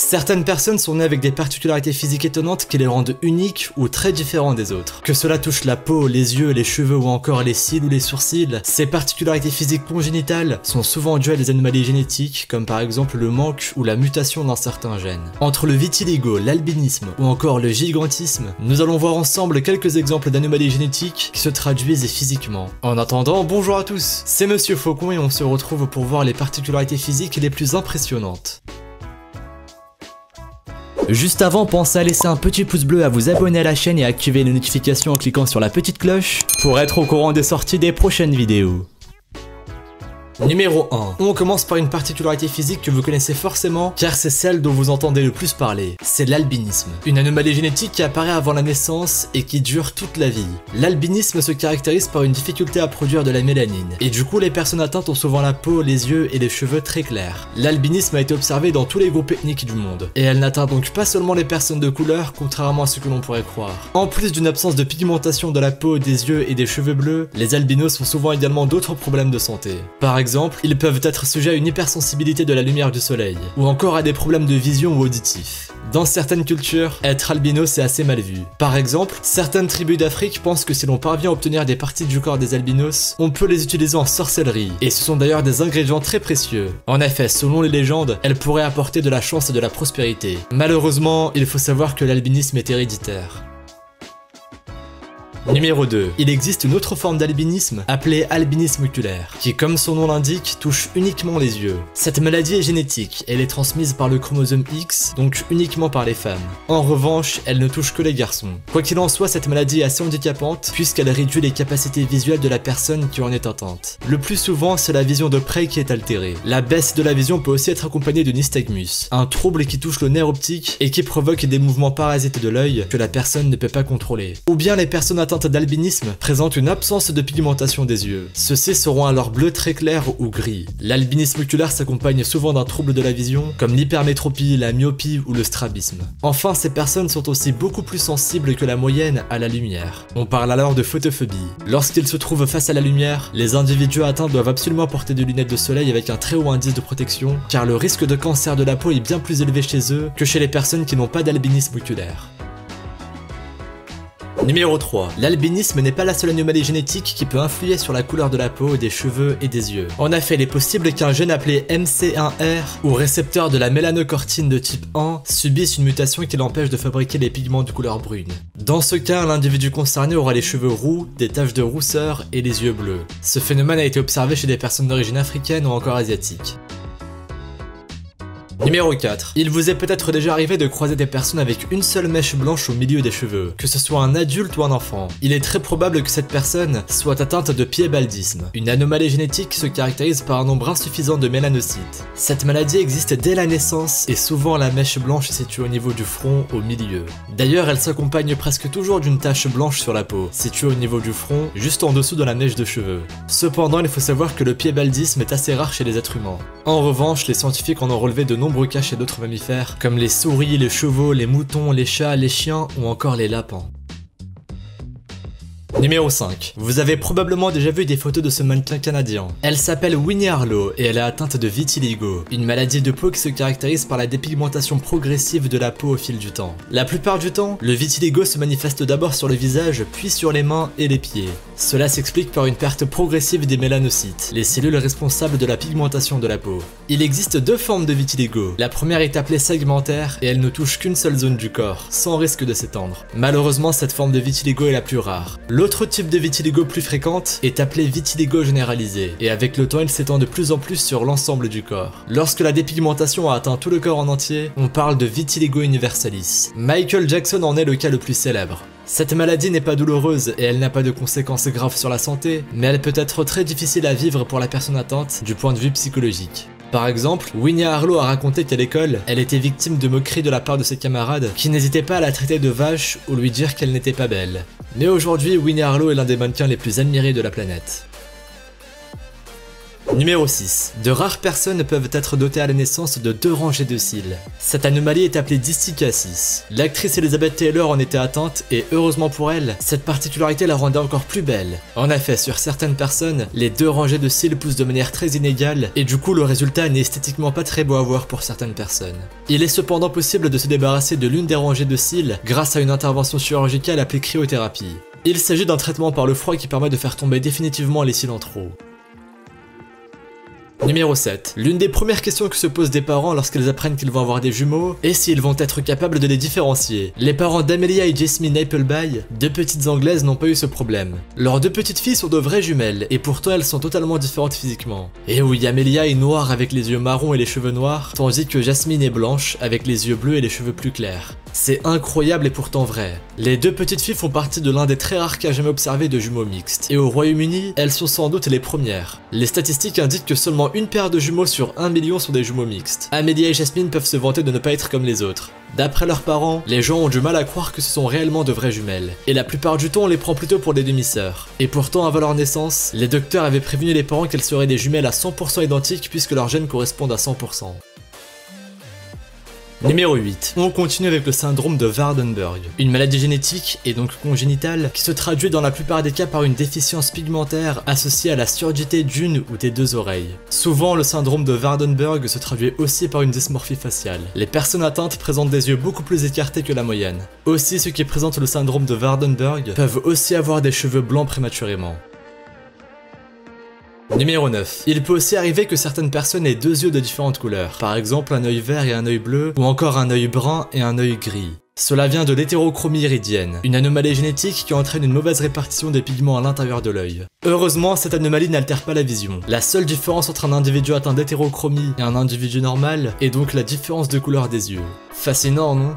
Certaines personnes sont nées avec des particularités physiques étonnantes qui les rendent uniques ou très différents des autres. Que cela touche la peau, les yeux, les cheveux ou encore les cils ou les sourcils, ces particularités physiques congénitales sont souvent dues à des anomalies génétiques, comme par exemple le manque ou la mutation d'un certain gène. Entre le vitiligo, l'albinisme ou encore le gigantisme, nous allons voir ensemble quelques exemples d'anomalies génétiques qui se traduisent physiquement. En attendant, bonjour à tous, c'est Monsieur Faucon et on se retrouve pour voir les particularités physiques les plus impressionnantes. Juste avant, pensez à laisser un petit pouce bleu, à vous abonner à la chaîne et à activer les notifications en cliquant sur la petite cloche pour être au courant des sorties des prochaines vidéos. Numéro 1. On commence par une particularité physique que vous connaissez forcément car c'est celle dont vous entendez le plus parler, c'est l'albinisme. Une anomalie génétique qui apparaît avant la naissance et qui dure toute la vie. L'albinisme se caractérise par une difficulté à produire de la mélanine et du coup les personnes atteintes ont souvent la peau, les yeux et les cheveux très clairs. L'albinisme a été observé dans tous les groupes ethniques du monde et elle n'atteint donc pas seulement les personnes de couleur contrairement à ce que l'on pourrait croire. En plus d'une absence de pigmentation de la peau, des yeux et des cheveux bleus, les albinos ont souvent également d'autres problèmes de santé. Par exemple, ils peuvent être sujets à une hypersensibilité de la lumière du soleil, ou encore à des problèmes de vision ou auditifs. Dans certaines cultures, être albinos est assez mal vu. Par exemple, certaines tribus d'Afrique pensent que si l'on parvient à obtenir des parties du corps des albinos, on peut les utiliser en sorcellerie, et ce sont d'ailleurs des ingrédients très précieux. En effet, selon les légendes, elles pourraient apporter de la chance et de la prospérité. Malheureusement, il faut savoir que l'albinisme est héréditaire. Numéro 2. Il existe une autre forme d'albinisme appelée albinisme oculaire, qui comme son nom l'indique, touche uniquement les yeux. Cette maladie est génétique, elle est transmise par le chromosome X, donc uniquement par les femmes. En revanche, elle ne touche que les garçons. Quoi qu'il en soit, cette maladie est assez handicapante, puisqu'elle réduit les capacités visuelles de la personne qui en est atteinte. Le plus souvent, c'est la vision de près qui est altérée. La baisse de la vision peut aussi être accompagnée de nystagmus, un trouble qui touche le nerf optique et qui provoque des mouvements parasites de l'œil que la personne ne peut pas contrôler. Ou bien les personnes atteintes d'albinisme présentent une absence de pigmentation des yeux. Ceux-ci seront alors bleus très clairs ou gris. L'albinisme oculaire s'accompagne souvent d'un trouble de la vision, comme l'hypermétropie, la myopie ou le strabisme. Enfin, ces personnes sont aussi beaucoup plus sensibles que la moyenne à la lumière. On parle alors de photophobie. Lorsqu'ils se trouvent face à la lumière, les individus atteints doivent absolument porter des lunettes de soleil avec un très haut indice de protection, car le risque de cancer de la peau est bien plus élevé chez eux que chez les personnes qui n'ont pas d'albinisme oculaire. Numéro 3. L'albinisme n'est pas la seule anomalie génétique qui peut influer sur la couleur de la peau, des cheveux et des yeux. En effet, il est possible qu'un gène appelé MC1R, ou récepteur de la mélanocortine de type 1, subisse une mutation qui l'empêche de fabriquer les pigments de couleur brune. Dans ce cas, l'individu concerné aura les cheveux roux, des taches de rousseur et les yeux bleus. Ce phénomène a été observé chez des personnes d'origine africaine ou encore asiatique. Numéro 4. Il vous est peut-être déjà arrivé de croiser des personnes avec une seule mèche blanche au milieu des cheveux, que ce soit un adulte ou un enfant. Il est très probable que cette personne soit atteinte de piébaldisme, une anomalie génétique qui se caractérise par un nombre insuffisant de mélanocytes. Cette maladie existe dès la naissance et souvent la mèche blanche est située au niveau du front au milieu. D'ailleurs, elle s'accompagne presque toujours d'une tache blanche sur la peau, située au niveau du front, juste en dessous de la mèche de cheveux. Cependant, il faut savoir que le piébaldisme est assez rare chez les êtres humains. En revanche, les scientifiques en ont relevé de nombreux cas chez d'autres mammifères, comme les souris, les chevaux, les moutons, les chats, les chiens ou encore les lapins. Numéro 5. Vous avez probablement déjà vu des photos de ce mannequin canadien. Elle s'appelle Winnie Harlow et elle est atteinte de vitiligo, une maladie de peau qui se caractérise par la dépigmentation progressive de la peau au fil du temps. La plupart du temps, le vitiligo se manifeste d'abord sur le visage, puis sur les mains et les pieds. Cela s'explique par une perte progressive des mélanocytes, les cellules responsables de la pigmentation de la peau. Il existe deux formes de vitiligo. La première est appelée segmentaire et elle ne touche qu'une seule zone du corps, sans risque de s'étendre. Malheureusement, cette forme de vitiligo est la plus rare. L'autre type de vitiligo plus fréquente est appelé vitiligo généralisé, et avec le temps il s'étend de plus en plus sur l'ensemble du corps. Lorsque la dépigmentation a atteint tout le corps en entier, on parle de vitiligo universalis. Michael Jackson en est le cas le plus célèbre. Cette maladie n'est pas douloureuse et elle n'a pas de conséquences graves sur la santé, mais elle peut être très difficile à vivre pour la personne atteinte du point de vue psychologique. Par exemple, Winnie Harlow a raconté qu'à l'école, elle était victime de moqueries de la part de ses camarades qui n'hésitaient pas à la traiter de vache ou lui dire qu'elle n'était pas belle. Mais aujourd'hui, Winnie Harlow est l'un des mannequins les plus admirés de la planète. Numéro 6. De rares personnes peuvent être dotées à la naissance de 2 rangées de cils. Cette anomalie est appelée dysticasis. L'actrice Elizabeth Taylor en était atteinte et heureusement pour elle, cette particularité la rendait encore plus belle. En effet, sur certaines personnes, les 2 rangées de cils poussent de manière très inégale et du coup le résultat n'est esthétiquement pas très beau à voir pour certaines personnes. Il est cependant possible de se débarrasser de l'une des rangées de cils grâce à une intervention chirurgicale appelée cryothérapie. Il s'agit d'un traitement par le froid qui permet de faire tomber définitivement les cils en trop. Numéro 7. L'une des premières questions que se posent des parents lorsqu'ils apprennent qu'ils vont avoir des jumeaux est s'ils vont être capables de les différencier. Les parents d'Amelia et Jasmine Appleby, 2 petites anglaises, n'ont pas eu ce problème. Leurs 2 petites filles sont de vraies jumelles et pourtant elles sont totalement différentes physiquement. Et oui, Amelia est noire avec les yeux marrons et les cheveux noirs, tandis que Jasmine est blanche avec les yeux bleus et les cheveux plus clairs. C'est incroyable et pourtant vrai. Les 2 petites filles font partie de l'un des très rares cas jamais observés de jumeaux mixtes. Et au Royaume-Uni, elles sont sans doute les premières. Les statistiques indiquent que seulement une paire de jumeaux sur 1 million sont des jumeaux mixtes. Amelia et Jasmine peuvent se vanter de ne pas être comme les autres. D'après leurs parents, les gens ont du mal à croire que ce sont réellement de vraies jumelles. Et la plupart du temps, on les prend plutôt pour des demi-sœurs. Et pourtant, avant leur naissance, les docteurs avaient prévenu les parents qu'elles seraient des jumelles à 100% identiques puisque leurs gènes correspondent à 100%. Numéro 8. On continue avec le syndrome de Waardenburg, une maladie génétique et donc congénitale qui se traduit dans la plupart des cas par une déficience pigmentaire associée à la surdité d'une ou des 2 oreilles. Souvent, le syndrome de Waardenburg se traduit aussi par une dysmorphie faciale. Les personnes atteintes présentent des yeux beaucoup plus écartés que la moyenne. Aussi, ceux qui présentent le syndrome de Waardenburg peuvent aussi avoir des cheveux blancs prématurément. Numéro 9. Il peut aussi arriver que certaines personnes aient 2 yeux de différentes couleurs, par exemple un œil vert et un œil bleu, ou encore un œil brun et un œil gris. Cela vient de l'hétérochromie iridienne, une anomalie génétique qui entraîne une mauvaise répartition des pigments à l'intérieur de l'œil. Heureusement, cette anomalie n'altère pas la vision. La seule différence entre un individu atteint d'hétérochromie et un individu normal est donc la différence de couleur des yeux. Fascinant, non ?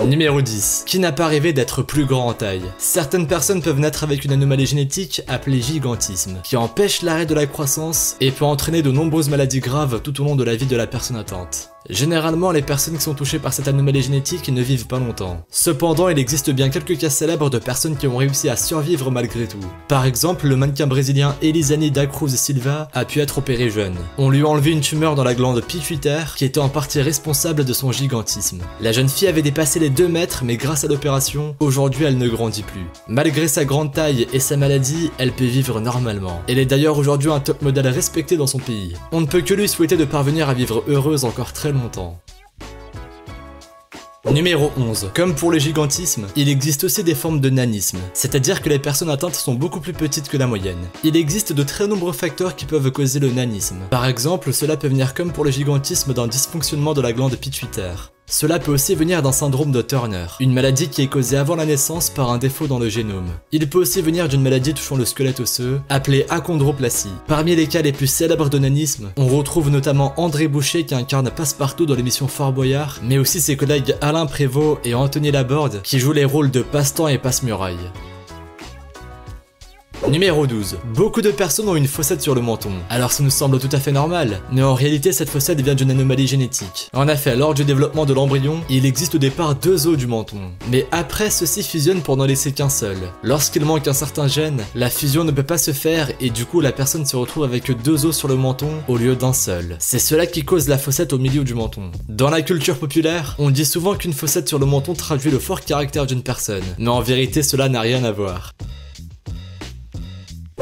Numéro 10. Qui n'a pas rêvé d'être plus grand en taille? Certaines personnes peuvent naître avec une anomalie génétique appelée gigantisme, qui empêche l'arrêt de la croissance et peut entraîner de nombreuses maladies graves tout au long de la vie de la personne atteinte. Généralement, les personnes qui sont touchées par cette anomalie génétique ne vivent pas longtemps. Cependant, il existe bien quelques cas célèbres de personnes qui ont réussi à survivre malgré tout. Par exemple, le mannequin brésilien Elisane da Cruz Silva a pu être opéré jeune. On lui a enlevé une tumeur dans la glande pituitaire qui était en partie responsable de son gigantisme. La jeune fille avait dépassé les 2 mètres, mais grâce à l'opération, aujourd'hui elle ne grandit plus. Malgré sa grande taille et sa maladie, elle peut vivre normalement. Elle est d'ailleurs aujourd'hui un top modèle respecté dans son pays. On ne peut que lui souhaiter de parvenir à vivre heureuse encore très longtemps. Numéro 11. Comme pour le gigantisme, il existe aussi des formes de nanisme, c'est-à-dire que les personnes atteintes sont beaucoup plus petites que la moyenne. Il existe de très nombreux facteurs qui peuvent causer le nanisme. Par exemple, cela peut venir comme pour le gigantisme d'un dysfonctionnement de la glande pituitaire. Cela peut aussi venir d'un syndrome de Turner, une maladie qui est causée avant la naissance par un défaut dans le génome. Il peut aussi venir d'une maladie touchant le squelette osseux, appelée achondroplasie. Parmi les cas les plus célèbres de nanisme, on retrouve notamment André Boucher qui incarne Passepartout dans l'émission Fort Boyard, mais aussi ses collègues Alain Prévost et Anthony Laborde qui jouent les rôles de Passe-Temps et Passe-Muraille. Numéro 12. Beaucoup de personnes ont une fossette sur le menton. Alors ça nous semble tout à fait normal, mais en réalité cette fossette vient d'une anomalie génétique. En effet, lors du développement de l'embryon, il existe au départ 2 os du menton. Mais après, ceux-ci fusionnent pour n'en laisser qu'un seul. Lorsqu'il manque un certain gène, la fusion ne peut pas se faire et du coup la personne se retrouve avec 2 os sur le menton au lieu d'un seul. C'est cela qui cause la fossette au milieu du menton. Dans la culture populaire, on dit souvent qu'une fossette sur le menton traduit le fort caractère d'une personne. Mais en vérité, cela n'a rien à voir.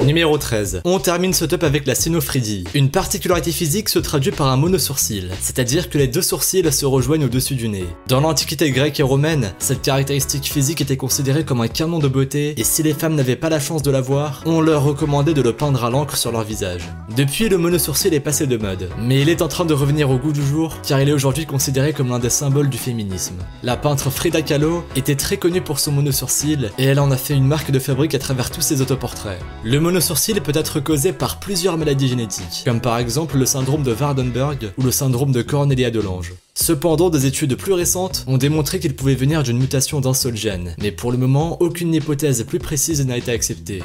Numéro 13. On termine ce top avec la cynophrydie. Une particularité physique se traduit par un monosourcil, c'est-à-dire que les 2 sourcils se rejoignent au-dessus du nez. Dans l'Antiquité grecque et romaine, cette caractéristique physique était considérée comme un canon de beauté, et si les femmes n'avaient pas la chance de l'avoir, on leur recommandait de le peindre à l'encre sur leur visage. Depuis, le monosourcil est passé de mode, mais il est en train de revenir au goût du jour, car il est aujourd'hui considéré comme l'un des symboles du féminisme. La peintre Frida Kahlo était très connue pour son monosourcil, et elle en a fait une marque de fabrique à travers tous ses autoportraits. Le monosourcil peut être causé par plusieurs maladies génétiques, comme par exemple le syndrome de Waardenburg ou le syndrome de Cornelia-de-Lange. Cependant, des études plus récentes ont démontré qu'il pouvait venir d'une mutation d'un seul gène, mais pour le moment, aucune hypothèse plus précise n'a été acceptée.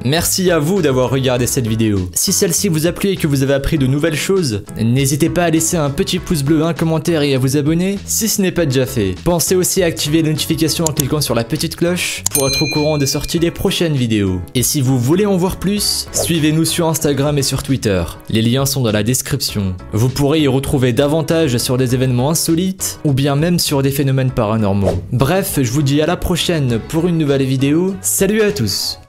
Merci à vous d'avoir regardé cette vidéo. Si celle-ci vous a plu et que vous avez appris de nouvelles choses, n'hésitez pas à laisser un petit pouce bleu, un commentaire et à vous abonner si ce n'est pas déjà fait. Pensez aussi à activer les notifications en cliquant sur la petite cloche pour être au courant des sorties des prochaines vidéos. Et si vous voulez en voir plus, suivez-nous sur Instagram et sur Twitter. Les liens sont dans la description. Vous pourrez y retrouver davantage sur des événements insolites ou bien même sur des phénomènes paranormaux. Bref, je vous dis à la prochaine pour une nouvelle vidéo. Salut à tous!